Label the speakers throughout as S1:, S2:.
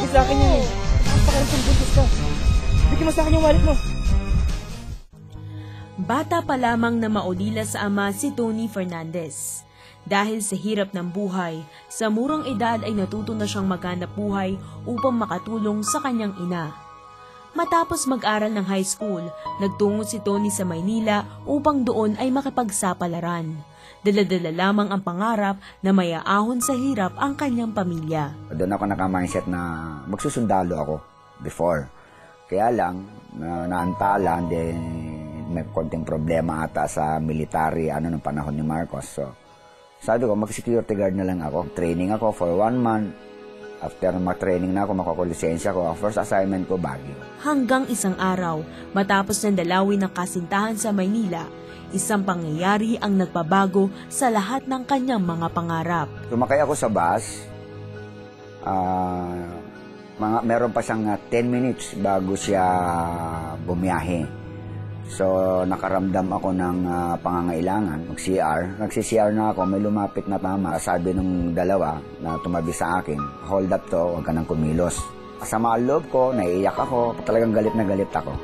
S1: sa akin yan eh. Napakalasang buntis ka. Bigyan mo sa akin yung wallet mo.
S2: Bata pa lamang na maulila sa ama si Tony Fernandez. Dahil sa hirap ng buhay, sa murang edad ay natuto na siyang maghanap buhay upang makatulong sa kanyang ina. Matapos mag-aral ng high school, nagtungo si Tony sa Maynila upang doon ay makipagsapalaran. Dala-dala lamang ang pangarap na mayaahon sa hirap ang kanyang pamilya.
S3: Doon ako naka-mindset na magsusundalo ako before. Kaya lang, naantala, may konting problema ata sa military ng panahon ni Marcos. So, sabi ko, mag-security guard na lang ako. Training ako for 1 month. After mag-training na ako, makukulisensya ko. Ang first assignment ko, Baguio.
S2: Hanggang isang araw, matapos ng dalawin ng kasintahan sa Maynila, isang pangyayari ang nagpabago sa lahat ng kanyang mga pangarap.
S3: Sumakay ako sa bus. Meron pa siyang 10 minutes bago siya bumiyahe. So, nakaramdam ako ng pangangailangan, mag-CR. Nagsi-CR na ako, may lumapit na tama. Sabi ng dalawa na tumabi sa akin, hold up to, huwag ka nang kumilos. Kasama ang loob ko, naiiyak ako, talagang galit na galit ako.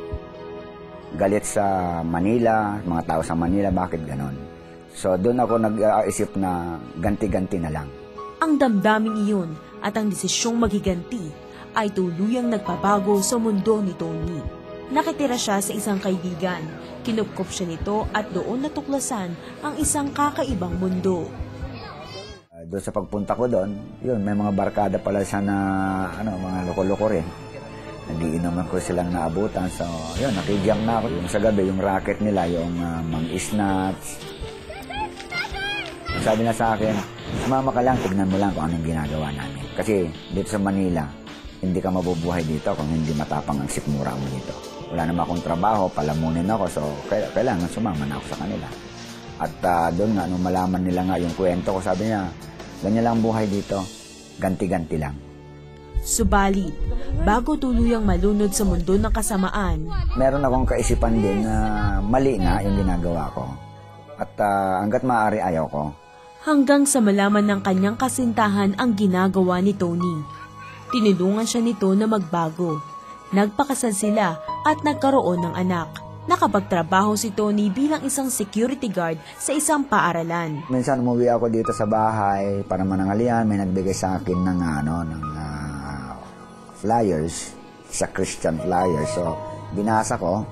S3: Galit sa Manila, mga tao sa Manila, bakit ganon? So, doon ako nag-iisip na ganti-ganti na lang.
S2: Ang damdaming iyon at ang desisyong maghiganti ay tuluyang nagpabago sa mundo ni Tony. Nakitira siya sa isang kaibigan, kinupkop siya nito at doon natuklasan ang isang kakaibang mundo.
S3: Doon sa pagpunta ko doon, yun, may mga barkada pala siya na mga loko-loko rin. Nagiinuman ko silang naabutan. So, yun, nakigiyang na ako. Yung sa gabi, yung racket nila, yung mang-isnuts. Sabi na sa akin, sumama ka lang, tignan mo lang kung anong ginagawa namin. Kasi dito sa Manila, hindi ka mabubuhay dito kung hindi matapang ang sikmura mo dito. Wala naman akong trabaho, palamunin ako, so kailangan sumama na ako sa kanila. At doon nga, nung malaman nila nga yung kwento ko, sabi niya, ganyan lang buhay dito, ganti-ganti lang.
S2: Subalit, bago tuluyang malunod sa mundo ng kasamaan,
S3: meron akong kaisipan din na mali nga yung ginagawa ko. At hanggat maaari ayaw ko.
S2: Hanggang sa malaman ng kanyang kasintahan ang ginagawa ni Tony. Tinulungan siya nito na magbago. Nagpakasal sila at nagkaroon ng anak. Nakapagtrabaho si Tony bilang isang security guard sa isang paaralan.
S3: Minsan umuwi ako dito sa bahay para manangalian. May nagbigay sa akin ng flyers, sa Christian flyers. So, binasa ko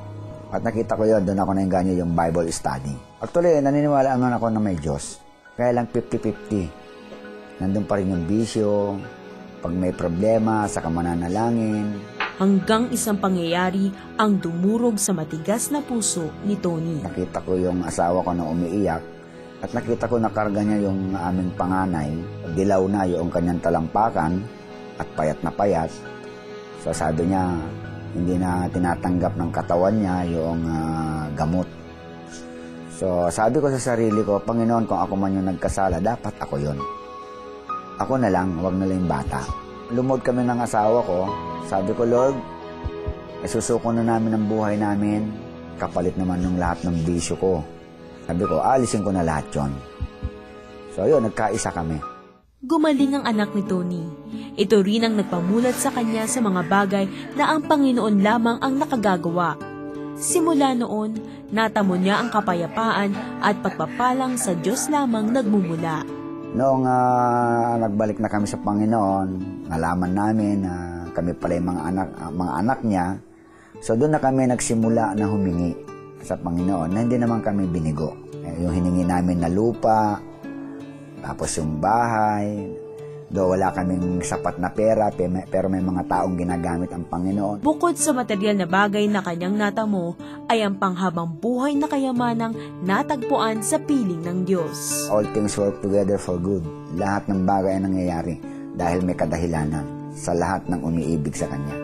S3: at nakita ko yun. Doon ako nainganyo yung Bible study. Actually, naniniwala naman ako na may Diyos. Kaya lang 50-50. Nandun pa rin yung bisyo. Pag may problema, saka mananalangin.
S2: Hanggang isang pangyayari ang dumurog sa matigas na puso ni Tony.
S3: Nakita ko yung asawa ko na umiiyak at nakita ko nakarga niya yung aming panganay. Dilaw na yung kanyang talampakan at payat na payat. So sabi niya, hindi na tinatanggap ng katawan niya yung gamot. So sabi ko sa sarili ko, Panginoon, kung ako man yung nagkasala, dapat ako yun. Ako na lang, huwag na lang yung bata. Lumod kami ng asawa ko. Sabi ko, Lord, isusuko na namin ang buhay namin. Kapalit naman ng lahat ng bisyo ko. Sabi ko, alisin ko na lahat yon. So yun, nagkaisa kami.
S2: Gumaling ang anak ni Tony. Ito rin ang nagpamulat sa kanya sa mga bagay na ang Panginoon lamang ang nakagagawa. Simula noon, natamo niya ang kapayapaan at pagpapalang sa Diyos lamang nagmumula.
S3: Noong nagbalik na kami sa Panginoon, nalaman namin na kami pala yung mga anak niya. So doon na kami nagsimula na humingi sa Panginoon na hindi naman kami binigo. Yung hiningi namin na lupa, tapos yung bahay, do wala kaming sapat na pera, pero may mga taong ginagamit ang Panginoon.
S2: Bukod sa material na bagay na kanyang natamo, ay ang panghabang buhay na kayamanang natagpuan sa piling ng Diyos.
S3: All things work together for good. Lahat ng bagay ang nangyayari dahil may kadahilanan sa lahat ng umiibig sa Kanya.